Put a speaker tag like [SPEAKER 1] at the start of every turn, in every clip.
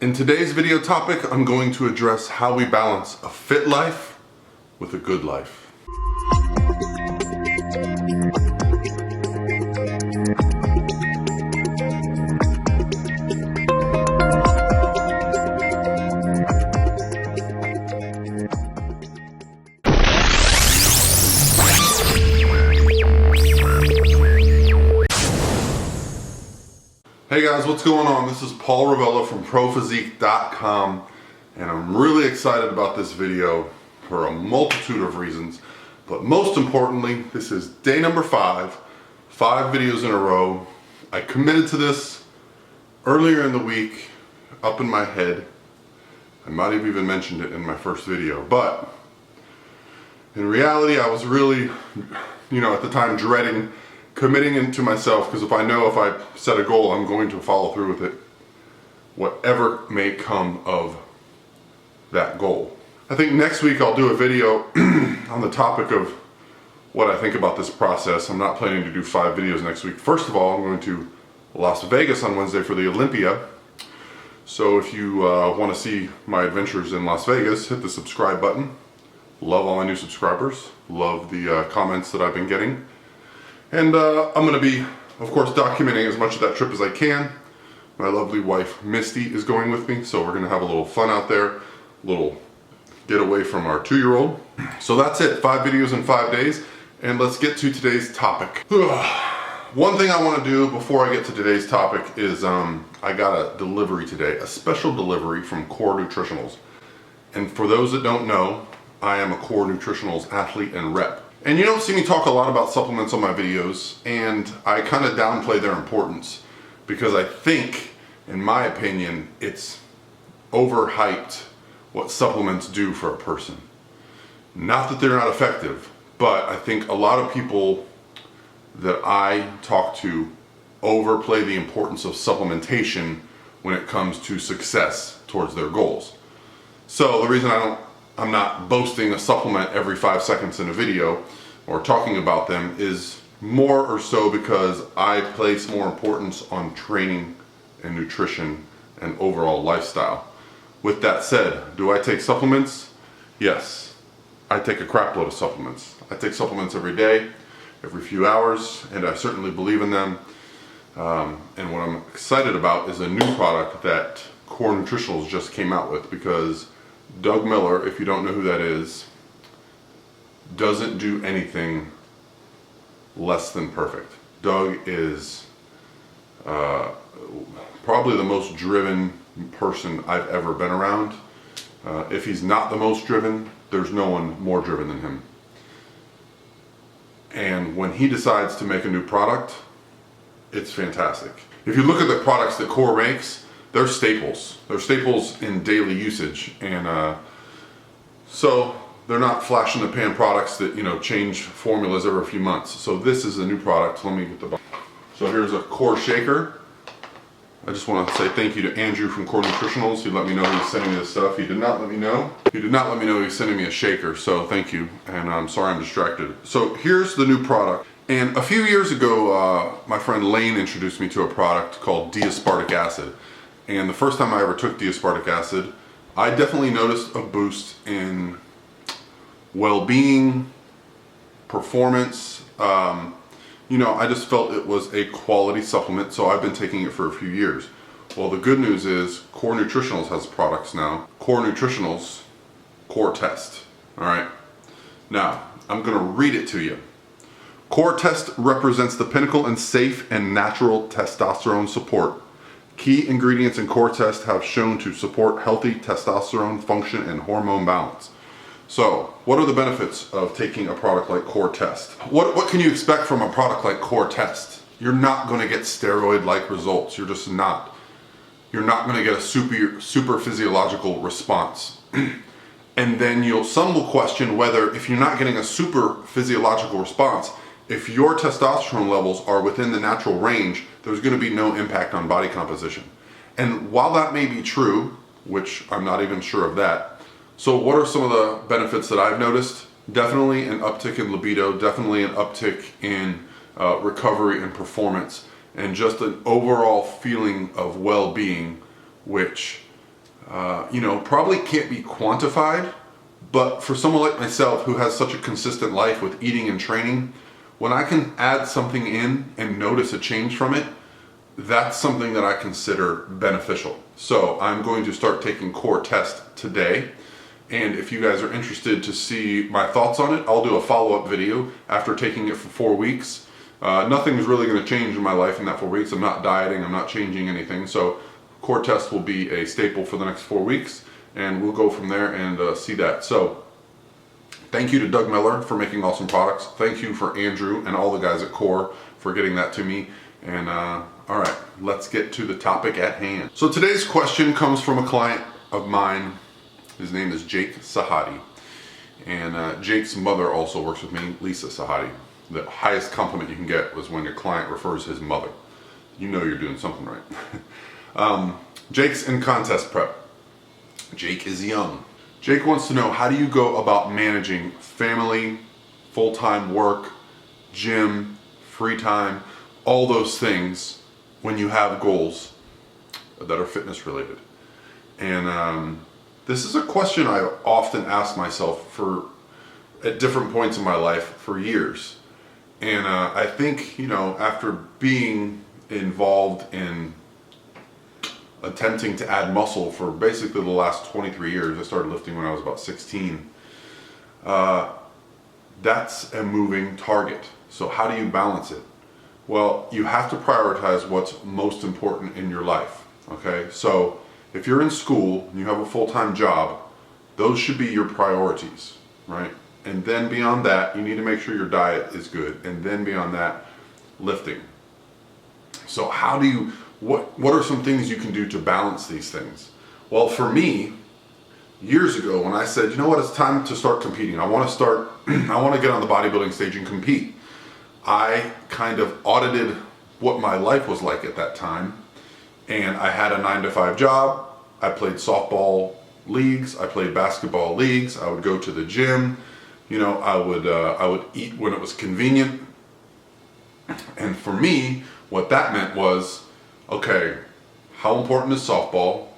[SPEAKER 1] In today's video topic, I'm going to address how we balance a fit life with a good life. Hey guys, what's going on? This is Paul Ravella from ProPhysique.com, and I'm really excited about this video for a multitude of reasons, but most importantly, this is day number 5 videos in a row. I committed to this earlier in the week, up in my head. I might have even mentioned it in my first video, but in reality, I was really, at the time dreading committing into myself, because if I set a goal, I'm going to follow through with it, whatever may come of that goal. I think next week I'll do a video on the topic of what I think about this process. I'm not planning to do 5 videos next week. First of all, I'm going to Las Vegas on Wednesday for the Olympia. So if you want to see my adventures in Las Vegas, hit the subscribe button. Love all my new subscribers. Love the comments that I've been getting. And I'm going to be, of course, documenting as much of that trip as I can. My lovely wife, Misty, is going with me, so we're going to have a little fun out there, a little getaway from our 2-year-old. So that's it, 5 videos in 5 days, and let's get to today's topic. One thing I want to do before I get to today's topic is I got a delivery today, a special delivery from Core Nutritionals. And for those that don't know, I am a Core Nutritionals athlete and rep. And you don't see me talk a lot about supplements on my videos, and I kind of downplay their importance because I think, in my opinion, it's overhyped what supplements do for a person. Not that they're not effective, but I think a lot of people that I talk to overplay the importance of supplementation when it comes to success towards their goals. So the reason I'm not boasting a supplement every 5 seconds in a video or talking about them is more or so because I place more importance on training and nutrition and overall lifestyle. With that said, do I take supplements? Yes, I take a crap load of supplements. I take supplements every day, every few hours, and I certainly believe in them. And what I'm excited about is a new product that Core Nutritionals just came out with, because Doug Miller, if you don't know who that is, doesn't do anything less than perfect. Doug is probably the most driven person I've ever been around. If he's not the most driven, there's no one more driven than him. And when he decides to make a new product, it's fantastic. If you look at the products that Core makes, they're staples. They're staples in daily usage, and so they're not flash in the pan products that change formulas every few months. So this is a new product. Let me get the box. So here's a Core shaker. I just want to say thank you to Andrew from Core Nutritionals. He let me know he was sending me this stuff. He did not let me know. He did not let me know he was sending me a shaker. So thank you. And I'm sorry I'm distracted. So here's the new product. And a few years ago, my friend Lane introduced me to a product called D-aspartic acid. And the first time I ever took D-aspartic acid, I definitely noticed a boost in well-being, performance. I just felt it was a quality supplement, so I've been taking it for a few years. Well, the good news is Core Nutritionals has products now. Core Nutritionals, Core Test. All right. Now, I'm going to read it to you. Core Test represents the pinnacle in safe and natural testosterone support. Key ingredients in Core Test have shown to support healthy testosterone function and hormone balance. So, what are the benefits of taking a product like Core Test? What can you expect from a product like Core Test? You're not going to get steroid-like results. You're just not. You're not going to get a super physiological response. And then some will question whether, if you're not getting a super physiological response, if your testosterone levels are within the natural range, there's going to be no impact on body composition. And while that may be true, which I'm not even sure of that, so what are some of the benefits that I've noticed? Definitely an uptick in libido, definitely an uptick in recovery and performance, and just an overall feeling of well-being, which probably can't be quantified, but for someone like myself who has such a consistent life with eating and training, when I can add something in and notice a change from it, that's something that I consider beneficial. So I'm going to start taking Core Test today. And if you guys are interested to see my thoughts on it, I'll do a follow-up video after taking it for 4 weeks. Nothing is really going to change in my life in that 4 weeks. I'm not dieting, I'm not changing anything. So Core Test will be a staple for the next 4 weeks, and we'll go from there and see that. So thank you to Doug Miller for making awesome products. Thank you for Andrew and all the guys at Core for getting that to me. And all right, let's get to the topic at hand. So today's question comes from a client of mine. His name is Jake Sahadi. And Jake's mother also works with me, Lisa Sahadi. The highest compliment you can get was when your client refers his mother. You know you're doing something right. Jake's in contest prep. Jake is young. Jake wants to know, how do you go about managing family, full-time work, gym, free time, all those things when you have goals that are fitness related? And this is a question I often ask myself at different points in my life for years. And I think, after being involved in attempting to add muscle for basically the last 23 years, I started lifting when I was about 16, that's a moving target. So how do you balance it? Well, you have to prioritize what's most important in your life, okay? So if you're in school and you have a full-time job, those should be your priorities, right? And then beyond that, you need to make sure your diet is good. And then beyond that, lifting. So what are some things you can do to balance these things? Well, for me, years ago when I said, you know what, it's time to start competing. I want to get on the bodybuilding stage and compete. I kind of audited what my life was like at that time. And I had a 9-to-5 job. I played softball leagues. I played basketball leagues. I would go to the gym. I would eat when it was convenient. And for me, what that meant was, okay, how important is softball?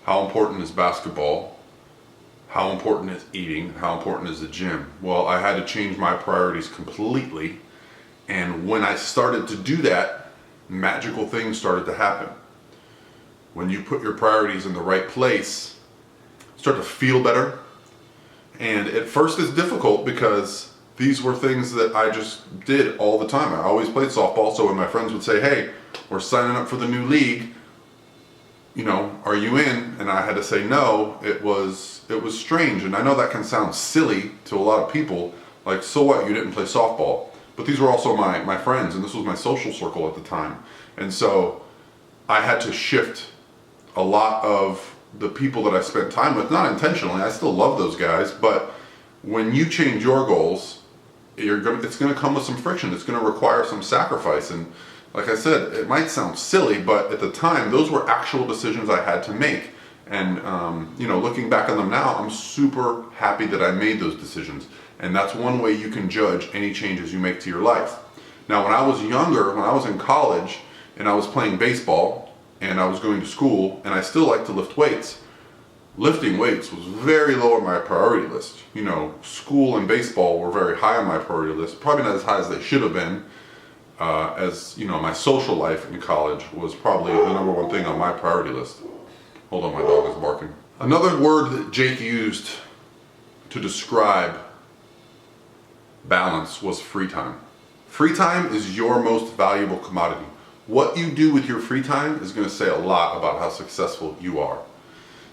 [SPEAKER 1] How important is basketball? How important is eating? How important is the gym? Well, I had to change my priorities completely. And when I started to do that, magical things started to happen. When you put your priorities in the right place, you start to feel better. And at first it's difficult because these were things that I just did all the time. I always played softball, so when my friends would say, hey, we're signing up for the new league, are you in? And I had to say no. It was strange. And I know that can sound silly to a lot of people, like, so what, you didn't play softball? But these were also my friends, and this was my social circle at the time. And so I had to shift a lot of the people that I spent time with, not intentionally. I still love those guys, but when you change your goals, it's going to come with some friction. It's going to require some sacrifice. And like I said, it might sound silly, but at the time, those were actual decisions I had to make. And looking back on them now, I'm super happy that I made those decisions. And that's one way you can judge any changes you make to your life. Now, when I was younger, when I was in college and I was playing baseball, and I was going to school, and I still like to lift weights. Lifting weights was very low on my priority list. School and baseball were very high on my priority list, probably not as high as they should have been. My social life in college was probably the number one thing on my priority list. Hold on, my dog is barking. Another word that Jake used to describe balance was free time. Free time is your most valuable commodity. What you do with your free time is going to say a lot about how successful you are.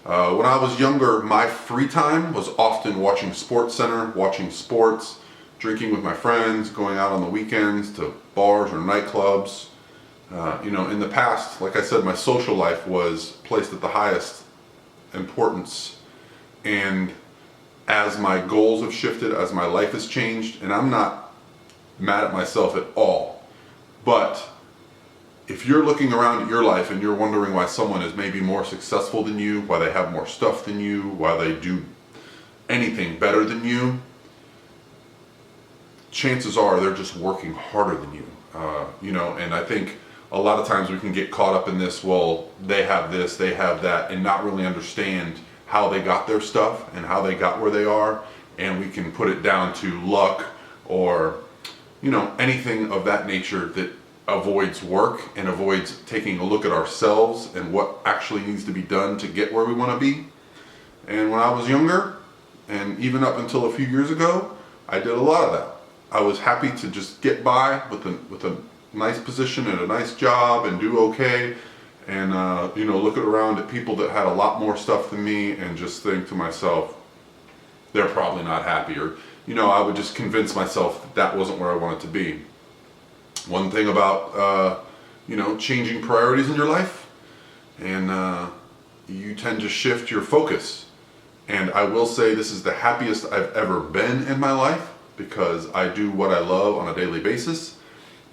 [SPEAKER 1] When I was younger, my free time was often watching SportsCenter, watching sports, drinking with my friends, going out on the weekends to bars or nightclubs. In the past, like I said, my social life was placed at the highest importance. And as my goals have shifted, as my life has changed, and I'm not mad at myself at all, but if you're looking around at your life and you're wondering why someone is maybe more successful than you, why they have more stuff than you, why they do anything better than you, chances are they're just working harder than you. And I think a lot of times we can get caught up in this, well, they have this, they have that, and not really understand how they got their stuff and how they got where they are. And we can put it down to luck or, you know, anything of that nature that avoids work and avoids taking a look at ourselves and what actually needs to be done to get where we want to be. And when I was younger, and even up until a few years ago, I did a lot of that. I was happy to just get by with a nice position and a nice job and do okay, and you know, looking around at people that had a lot more stuff than me and just think to myself, they're probably not happy. Or, you know, I would just convince myself that that wasn't where I wanted to be. One thing about you know, changing priorities in your life, and you tend to shift your focus. And I will say this is the happiest I've ever been in my life, because I do what I love on a daily basis.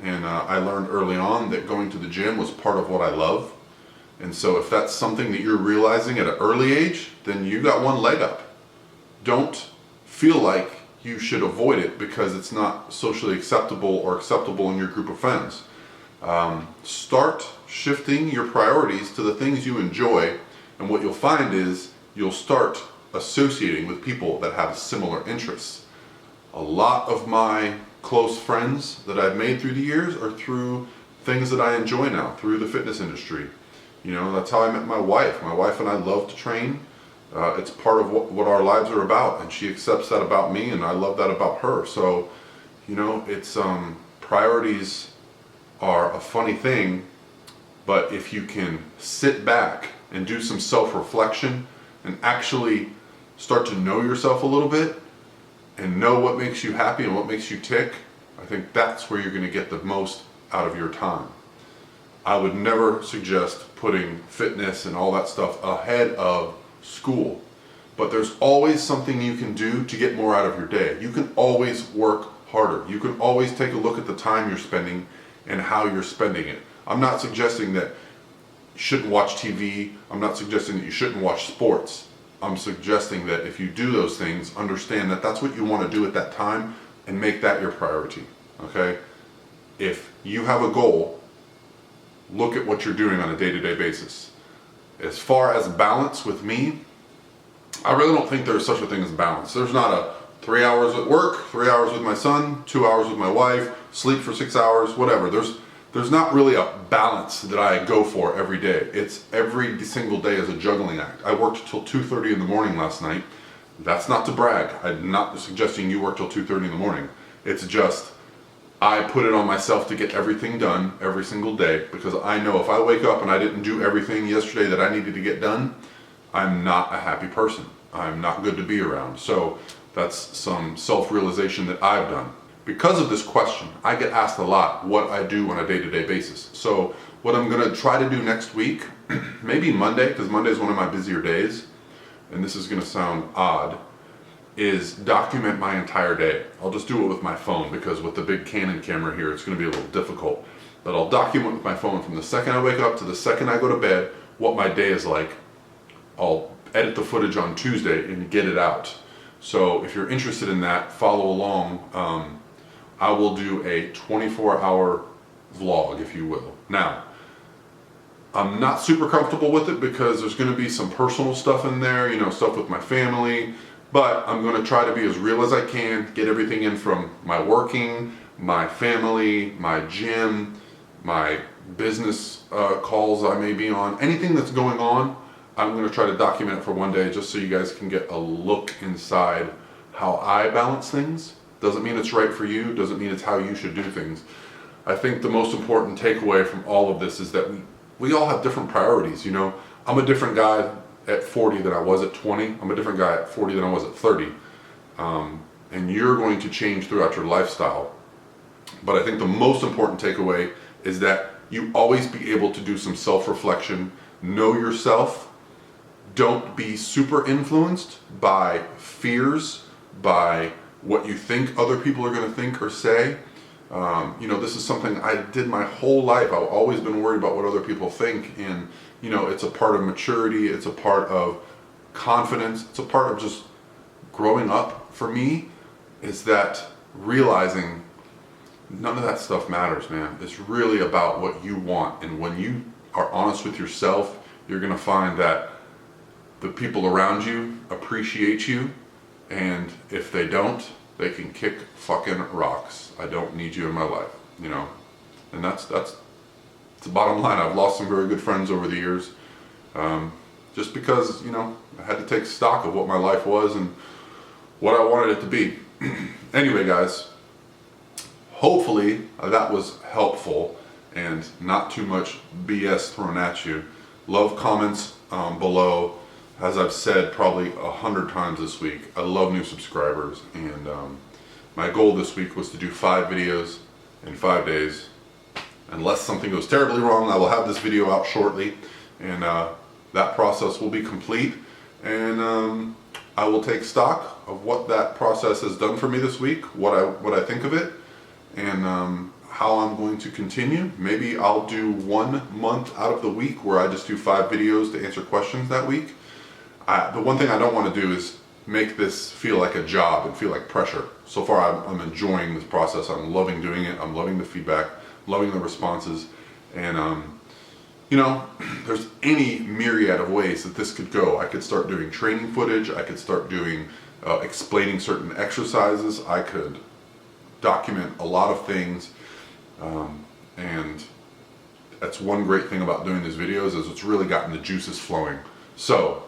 [SPEAKER 1] And I learned early on that going to the gym was part of what I love. And so if that's something that you're realizing at an early age, then you got one leg up. Don't feel like you should avoid it because it's not socially acceptable or acceptable in your group of friends. Start shifting your priorities to the things you enjoy, and what you'll find is you'll start associating with people that have similar interests. A lot of my close friends that I've made through the years are through things that I enjoy now, through the fitness industry. You know, that's how I met my wife. My wife and I love to train. It's part of what our lives are about, and she accepts that about me, and I love that about her. So, you know, it's priorities are a funny thing, but if you can sit back and do some self-reflection and actually start to know yourself a little bit and know what makes you happy and what makes you tick, I think that's where you're going to get the most out of your time. I would never suggest putting fitness and all that stuff ahead of school, but there's always something you can do to get more out of your day. You can always work harder. You can always take a look at the time you're spending and how you're spending it. I'm not suggesting that you shouldn't watch TV. I'm not suggesting that you shouldn't watch sports. I'm suggesting that if you do those things, understand that that's what you want to do at that time and make that your priority, okay? If you have a goal, look at what you're doing on a day-to-day basis. As far as balance with me, I really don't think there's such a thing as balance. There's not a 3 hours at work, 3 hours with my son, 2 hours with my wife, sleep for 6 hours, whatever. There's not really a balance that I go for every day. It's every single day is a juggling act. I worked till 2:30 in the morning last night. That's not to brag. I'm not suggesting you work till 2:30 in the morning. It's just, I put it on myself to get everything done every single day, because I know if I wake up and I didn't do everything yesterday that I needed to get done, I'm not a happy person. I'm not good to be around. So that's some self-realization that I've done. Because of this question, I get asked a lot what I do on a day-to-day basis. So what I'm gonna try to do next week, maybe Monday, because Monday is one of my busier days, and this is gonna sound odd, is document my entire day. I'll just do it with my phone, because with the big Canon camera here, it's gonna be a little difficult. But I'll document with my phone from the second I wake up to the second I go to bed, what my day is like. I'll edit the footage on Tuesday and get it out. So if you're interested in that, follow along. I will do a 24-hour vlog, if you will. Now, I'm not super comfortable with it because there's going to be some personal stuff in there, you know, stuff with my family, but I'm going to try to be as real as I can, get everything in from my working, my family, my gym, my business calls I may be on, anything that's going on. I'm going to try to document it for one day just so you guys can get a look inside how I balance things. Doesn't mean it's right for you, doesn't mean it's how you should do things. I think the most important takeaway from all of this is that we all have different priorities, you know. I'm a different guy at 40 than I was at 20. I'm a different guy at 40 than I was at 30. And you're going to change throughout your lifestyle. But I think the most important takeaway is that you always be able to do some self-reflection, know yourself. Don't be super influenced by fears, by what you think other people are going to think or say. You know, this is something I did my whole life. I've always been worried about what other people think, and you know, it's a part of maturity, it's a part of confidence, it's a part of just growing up for me, is that realizing none of that stuff matters, man. It's really about what you want. And when you are honest with yourself, you're gonna find that the people around you appreciate you. And if they don't, they can kick fucking rocks. I don't need you in my life, you know? And that's the bottom line. I've lost some very good friends over the years. Just because, you know, I had to take stock of what my life was and what I wanted it to be. Anyway, guys, hopefully that was helpful and not too much BS thrown at you. Love comments below. As I've said probably 100 times this week, I love new subscribers, and my goal this week was to do 5 videos in 5 days. Unless something goes terribly wrong, I will have this video out shortly, and that process will be complete, and I will take stock of what that process has done for me this week, what I think of it, and how I'm going to continue. Maybe I'll do 1 month out of the week where I just do 5 videos to answer questions that week. The one thing I don't want to do is make this feel like a job and feel like pressure. So far I'm enjoying this process. I'm loving doing it. I'm loving the feedback, loving the responses, and you know, there's any myriad of ways that this could go. I could start doing training footage. I could start doing explaining certain exercises. I could document a lot of things, and that's one great thing about doing these videos, is it's really gotten the juices flowing. So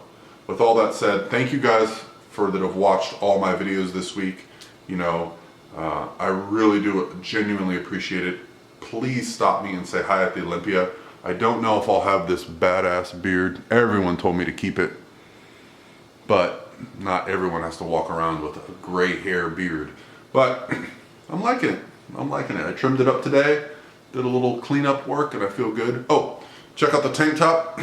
[SPEAKER 1] with all that said, thank you guys that have watched all my videos this week. You know, I really do genuinely appreciate it. Please stop me and say hi at the Olympia. I don't know if I'll have this badass beard. Everyone told me to keep it, but not everyone has to walk around with a gray hair beard. But I'm liking it. I'm liking it. I trimmed it up today, did a little cleanup work, and I feel good. Oh, check out the tank top.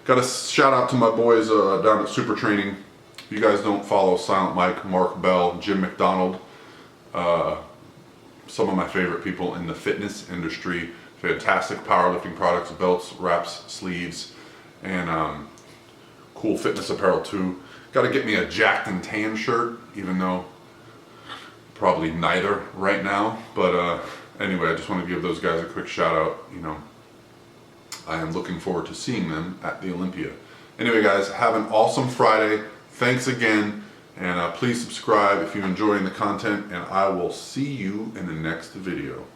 [SPEAKER 1] Got a shout out to my boys down at Super Training. If you guys don't follow Silent Mike, Mark Bell, Jim McDonald, some of my favorite people in the fitness industry. Fantastic powerlifting products, belts, wraps, sleeves, and cool fitness apparel too. Got to get me a Jacked and Tan shirt, even though probably neither right now. But anyway, I just want to give those guys a quick shout out. You know, I am looking forward to seeing them at the Olympia. Anyway, guys, have an awesome Friday. Thanks again, and please subscribe if you're enjoying the content, and I will see you in the next video.